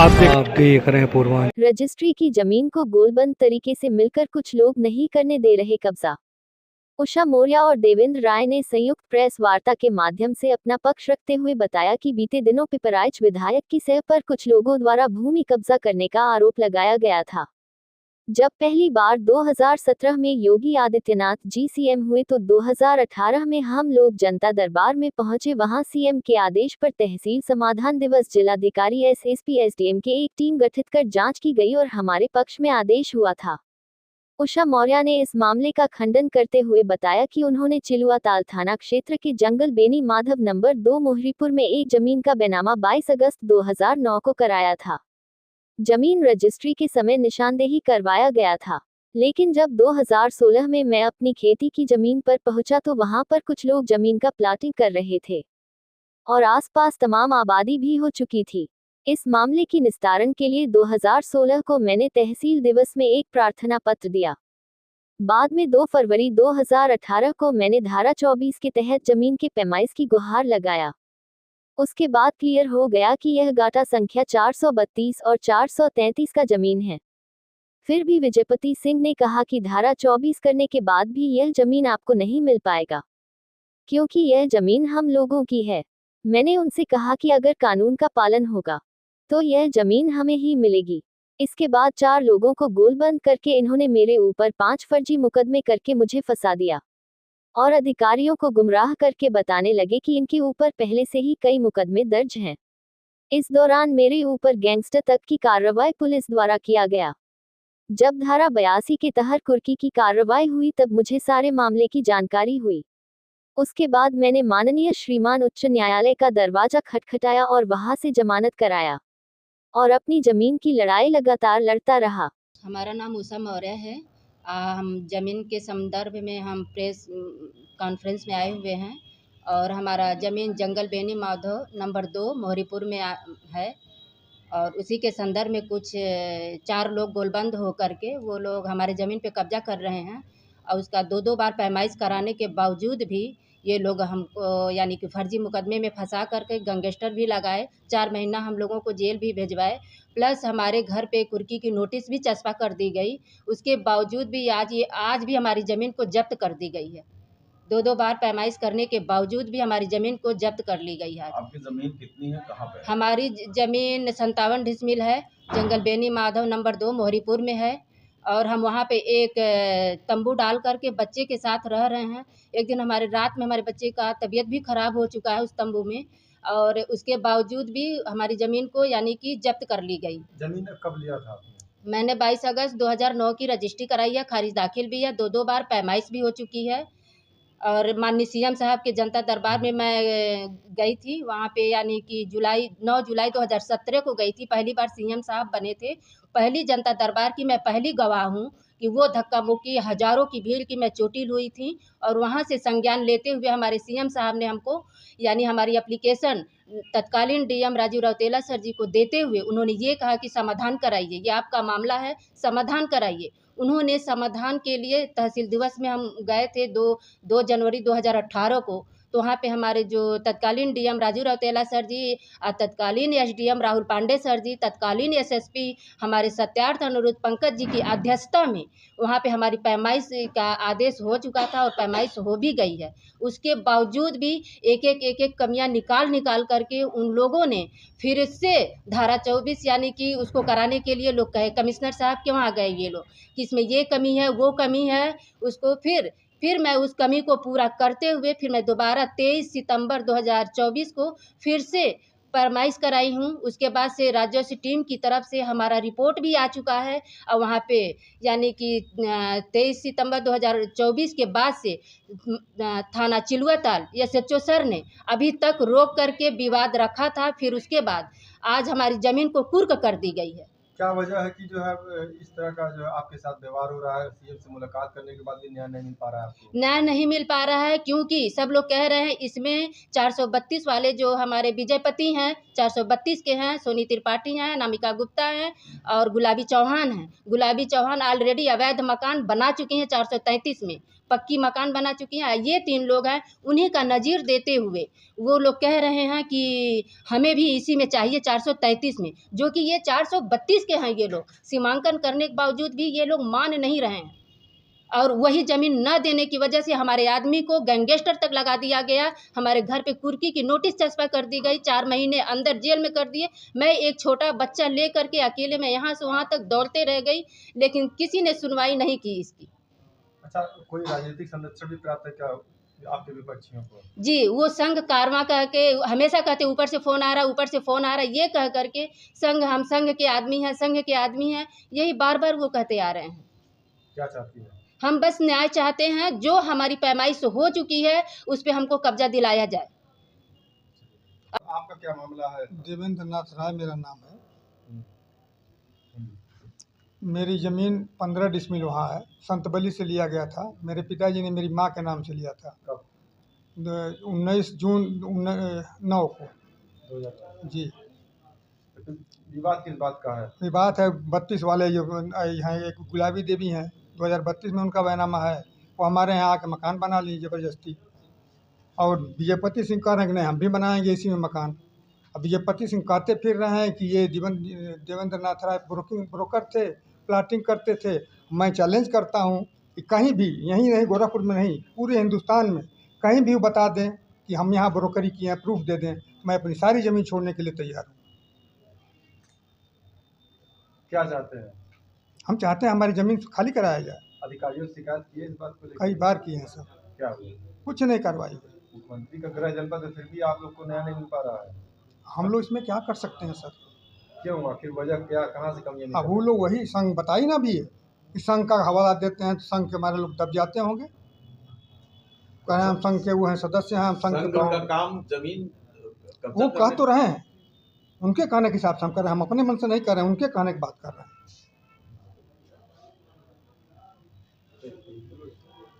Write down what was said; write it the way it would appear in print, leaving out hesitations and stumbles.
आप देख रहे हैं पूर्वांचल। रजिस्ट्री की जमीन को गोलबंद तरीके से मिलकर कुछ लोग नहीं करने दे रहे कब्जा। उषा मौर्य और देवेंद्र राय ने संयुक्त प्रेस वार्ता के माध्यम से अपना पक्ष रखते हुए बताया कि बीते दिनों पिपराइच विधायक की सह पर कुछ लोगों द्वारा भूमि कब्जा करने का आरोप लगाया गया था। जब पहली बार 2017 में योगी आदित्यनाथ जी सीएम हुए तो 2018 में हम लोग जनता दरबार में पहुंचे। वहां सीएम के आदेश पर तहसील समाधान दिवस जिलाधिकारी एसएसपी एसडीएम के एक टीम गठित कर जांच की गई और हमारे पक्ष में आदेश हुआ था। उषा मौर्य ने इस मामले का खंडन करते हुए बताया कि उन्होंने चिलुआताल थाना क्षेत्र के जंगल बेनी माधव नंबर 2 मोहरीपुर में एक जमीन का बेनामा 22 अगस्त 2009 को कराया था। जमीन रजिस्ट्री के समय निशानदेही करवाया गया था, लेकिन जब 2016 में मैं अपनी खेती की जमीन पर पहुंचा तो वहां पर कुछ लोग जमीन का प्लाटिंग कर रहे थे और आसपास तमाम आबादी भी हो चुकी थी। इस मामले की निस्तारण के लिए 2016 को मैंने तहसील दिवस में एक प्रार्थना पत्र दिया। बाद में 2 फरवरी 2018 को मैंने धारा 24 के तहत जमीन के पैमाइश की गुहार लगाया। उसके बाद क्लियर हो गया कि यह गाटा संख्या 432 और 433 का जमीन है। फिर भी विजयपति सिंह ने कहा कि धारा 24 करने के बाद भी यह जमीन आपको नहीं मिल पाएगा, क्योंकि यह जमीन हम लोगों की है। मैंने उनसे कहा कि अगर कानून का पालन होगा तो यह जमीन हमें ही मिलेगी। इसके बाद 4 लोगों को गोलबंद करके इन्होंने मेरे ऊपर 5 फर्जी मुकदमे करके मुझे फंसा दिया और अधिकारियों को गुमराह करके बताने लगे कि इनके ऊपर पहले से ही कई मुकदमे दर्ज हैं। इस दौरान मेरे ऊपर गैंगस्टर तक की कार्रवाई पुलिस द्वारा किया गया। जब धारा 82 के तहत कुर्की की कार्रवाई हुई तब मुझे सारे मामले की जानकारी हुई। उसके बाद मैंने माननीय श्रीमान उच्च न्यायालय का दरवाजा खटखटाया और वहां से जमानत कराया और अपनी जमीन की लड़ाई लगातार लड़ता रहा। हमारा नाम उषा मौर्य है। हम ज़मीन के संदर्भ में हम प्रेस कॉन्फ्रेंस में आए हुए हैं और हमारा ज़मीन जंगल बेनी माधव नंबर 2 मोहरीपुर में है और उसी के संदर्भ में कुछ 4 लोग गोलबंद हो करके वो लोग हमारे ज़मीन पे कब्जा कर रहे हैं और उसका 2-2 बार पैमाइश कराने के बावजूद भी ये लोग हमको यानी कि फर्जी मुकदमे में फंसा करके गैंगस्टर भी लगाए, 4 महीना हम लोगों को जेल भी भिजवाए, प्लस हमारे घर पे कुर्की की नोटिस भी चस्पा कर दी गई। उसके बावजूद भी आज भी हमारी ज़मीन को जब्त कर दी गई है। 2-2 बार पैमाइश करने के बावजूद भी हमारी ज़मीन को जब्त कर ली गई है। आपकी ज़मीन कितनी है, कहाँ पे है? हमारी ज़मीन 57 डिसमिल है, जंगल बेनी माधव नंबर 2 मोहरीपुर में है और हम वहाँ पे एक तंबू डाल कर के बच्चे के साथ रह रहे हैं। एक दिन रात में हमारे बच्चे का तबीयत भी ख़राब हो चुका है उस तंबू में और उसके बावजूद भी हमारी ज़मीन को यानी कि जब्त कर ली गई। ज़मीन कब लिया था आपने? मैंने 22 अगस्त 2009 की रजिस्ट्री कराई है, खारिज दाखिल भी है, 2-2 बार पैमाइश भी हो चुकी है और माननीय सीएम साहब के जनता दरबार में मैं गई थी। वहाँ पे यानी कि 9 जुलाई 2017 को गई थी। पहली बार सीएम साहब बने थे। पहली जनता दरबार की मैं पहली गवाह हूँ कि वो धक्का मुक्की हज़ारों की भीड़ की मैं चोटिल हुई थी और वहाँ से संज्ञान लेते हुए हमारे सीएम साहब ने हमको यानी हमारी एप्लीकेशन तत्कालीन डीएम राजीव रौतेला सर जी को देते हुए उन्होंने ये कहा कि समाधान कराइए, ये आपका मामला है, समाधान कराइए। उन्होंने समाधान के लिए तहसील दिवस में हम गए थे 2 जनवरी 2018 को, तो वहाँ पे हमारे जो तत्कालीन डीएम राजीव रौतेला सर जी तत्कालीन एसडीएम राहुल पांडे सर जी, तत्कालीन एसएसपी हमारे सत्यार्थ अनुरुद्ध पंकज जी की अध्यक्षता में वहाँ पे हमारी पैमाइश का आदेश हो चुका था और पैमाइश हो भी गई है। उसके बावजूद भी एक-एक कमियाँ निकाल करके उन लोगों ने फिर से धारा 24 यानी कि उसको कराने के लिए लोग कहे कमिश्नर साहब के वहाँ गए ये लोग कि इसमें ये कमी है, वो कमी है, उसको फिर मैं उस कमी को पूरा करते हुए फिर मैं दोबारा 23 सितंबर 2024 को फिर से पैमाइश कराई हूँ। उसके बाद से राजस्व टीम की तरफ से हमारा रिपोर्ट भी आ चुका है और वहाँ पे यानी कि 23 सितंबर 2024 के बाद से थाना चिलुआताल एसएचओ सर ने अभी तक रोक करके विवाद रखा था। फिर उसके बाद आज हमारी ज़मीन को कुर्क कर दी गई है। क्या वजह है कि जो है इस तरह का जो आपके साथ व्यवहार हो रहा है? सीएम से मुलाकात करने के बाद भी न्याय नहीं मिल पा रहा है आपको? न्याय नहीं मिल पा रहा है क्योंकि सब लोग कह रहे हैं इसमें 432 वाले जो हमारे विजयपति हैं 432 के हैं, सोनी त्रिपाठी हैं, नामिका गुप्ता हैं और गुलाबी चौहान हैं। गुलाबी चौहान ऑलरेडी अवैध मकान बना चुकी हैं 433 में। पक्की मकान बना चुकी हैं। ये 3 लोग हैं, उन्हीं का नज़ीर देते हुए वो लोग कह रहे हैं कि हमें भी इसी में चाहिए 433 में, जो कि ये 432 के हैं। ये लोग सीमांकन करने के बावजूद भी ये लोग मान नहीं रहे हैं, और वही ज़मीन न देने की वजह से हमारे आदमी को गैंगस्टर तक लगा दिया गया। हमारे घर पे कुर्की की नोटिस चस्पा कर दी गई, 4 महीने अंदर जेल में कर दिए। मैं एक छोटा बच्चा ले करके अकेले में यहाँ से वहाँ तक दौड़ते रह गई, लेकिन किसी ने सुनवाई नहीं की इसकी। अच्छा, कोई राजनीतिक संरक्षण भी प्राप्त है क्या आपके विपक्षियों को? जी, वो संघ कारवां कह के हमेशा कहते ऊपर से फ़ोन आ रहा है, ऊपर से फ़ोन आ रहा है, ये कह कर के हम संघ के आदमी हैं, संघ के आदमी हैं, यही बार-बार वो कहते आ रहे हैं। क्या चाहती हैं? हम बस न्याय चाहते हैं, जो हमारी पैमाइश हो चुकी है उस पे हमको कब्जा दिलाया जाए। आपका क्या मामला है? देवेंद्र नाथ राय मेरा नाम है। हम्म। मेरी ज़मीन 15 डिसमिल वहाँ है, संतबली से लिया गया था। मेरे पिताजी ने मेरी माँ के नाम से लिया था। कब? 19 जून 9 को 2000। जी। लेकिन विवाद किस बात का है? ये बात है 32 वाले जो यहाँ एक गुलाबी देवी हैं, 2032 में उनका बैनामा है। वो हमारे यहाँ आके मकान बना ली ज़बरदस्ती, और विजयपति सिंह कह रहे हैं कि नहीं हम भी बनाएंगे इसी में मकान। अब विजयपति सिंह कहते फिर रहे हैं कि ये देवेंद्र नाथ राय ब्रोकर थे, प्लाटिंग करते थे। मैं चैलेंज करता हूँ कि कहीं भी, यहीं नहीं गोरखपुर में नहीं, पूरे हिंदुस्तान में कहीं भी वो बता दें कि हम यहाँ ब्रोकरी किए हैं, प्रूफ दे दें, मैं अपनी सारी ज़मीन छोड़ने के लिए तैयार हूँ। क्या चाहते हैं? हम चाहते हैं हमारी ज़मीन खाली कराया जाए। अधिकारियों से शिकायत की है इस बात को लेकर? कई बार किए हैं सर, क्या हुआ? कुछ नहीं कार्रवाई हुई। मुख्यमंत्री का गृह जनपद है, फिर भी आप लोग को न्याय नहीं मिल पा रहा है। हम लोग इसमें क्या कर सकते हैं सर? क्यों? आखिर वजह क्या, कहाँ से कमियां अब वो लोग वही संघ बताई ना भी है कि संघ का हवाला देते हैं तो संघ के हमारे लोग दब जाते होंगे। कह रहे हैं हम संघ के वो हैं, सदस्य हैं, हम संघ के का काम जमीन वो कह तो रहे हैं, उनके कहने के हिसाब से हम कर रहे हैं, हम अपने मन से नहीं कर रहे हैं, उनके कहने की बात कर रहे हैं।